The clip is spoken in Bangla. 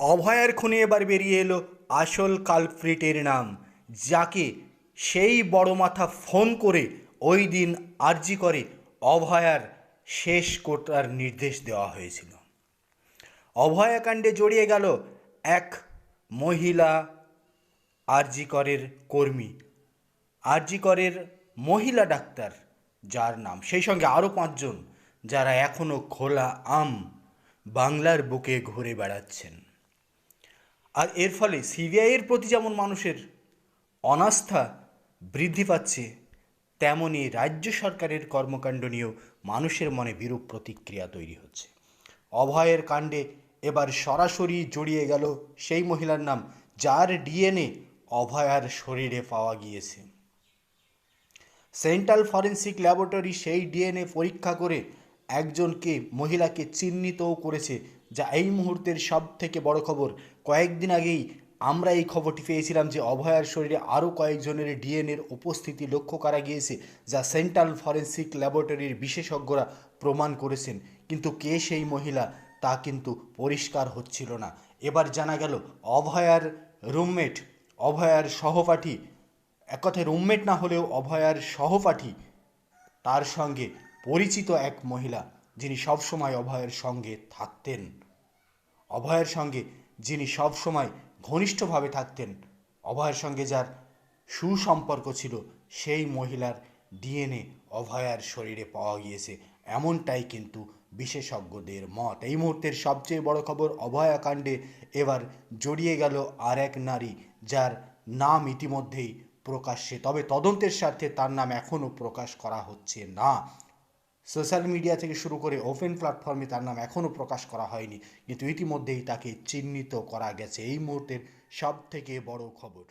অভয়ার খুনে এবার বেরিয়ে এলো আসল কালপ্রিটের নাম, যাকে সেই বড় মাথা ফোন করে ওই দিন আর্জি করে অভয়ার শেষ করার নির্দেশ দেওয়া হয়েছিল। অভয়াকাণ্ডে জড়িয়ে গেল এক মহিলা আরজিকরের কর্মী, আরজিকরের মহিলা ডাক্তার যার নাম, সেই সঙ্গে আরও পাঁচজন যারা এখনও খোলা আম বাংলার বুকে ঘুরে বেড়াচ্ছেন। আর এর ফলে সিবিআইয়ের প্রতি যেমন মানুষের অনাস্থা বৃদ্ধি পাচ্ছে, তেমনি রাজ্য সরকারের কর্মকাণ্ড নিয়েও মানুষের মনে বিরূপ প্রতিক্রিয়া তৈরি হচ্ছে। অভয়ের কাণ্ডে এবার সরাসরি জড়িয়ে গেল সেই মহিলার নাম, যার ডিএনএ অভয়ার শরীরে পাওয়া গিয়েছে। সেন্ট্রাল ফরেন্সিক ল্যাবরেটরি সেই ডিএনএ পরীক্ষা করে একজনকে, মহিলাকে চিহ্নিতও করেছে, যা এই মুহূর্তের সব থেকে বড় খবর। কয়েকদিন আগেই আমরা এই খবরটি পেয়েছিলাম যে অভয়ার শরীরে আরও কয়েকজনের ডিএনএর উপস্থিতি লক্ষ্য করা গিয়েছে, যা সেন্ট্রাল ফরেন্সিক ল্যাবরেটরির বিশেষজ্ঞরা প্রমাণ করেছেন। কিন্তু কে সেই মহিলা তা কিন্তু পরিষ্কার হচ্ছিল না। এবার জানা গেল অভয়ার রুমমেট, অভয়ার সহপাঠী, এক কথায় রুমমেট না হলেও অভয়ার সহপাঠী, তার সঙ্গে পরিচিত এক মহিলা, যিনি সবসময় অভয়ের সঙ্গে থাকতেন, অভয়ের সঙ্গে যিনি সবসময় ঘনিষ্ঠভাবে থাকতেন, অভয়ের সঙ্গে যার সুসম্পর্ক ছিল, সেই মহিলার ডিএনএ অভয়ার শরীরে পাওয়া গিয়েছে, এমনটাই কিন্তু বিশেষজ্ঞদের মত। এই মুহূর্তের সবচেয়ে বড় খবর, অভয়াকাণ্ডে এবার জড়িয়ে গেল আর এক নারী, যার নাম ইতিমধ্যেই প্রকাশ্যে, তবে তদন্তের স্বার্থে তার নাম এখনও প্রকাশ করা হচ্ছে না। সোশ্যাল মিডিয়া থেকে শুরু করে ওপেন প্ল্যাটফর্মে তার নাম এখনও প্রকাশ করা হয়নি, কিন্তু ইতিমধ্যেই তাকে চিহ্নিত করা গেছে। এই মুহূর্তের সব থেকে বড় খবর।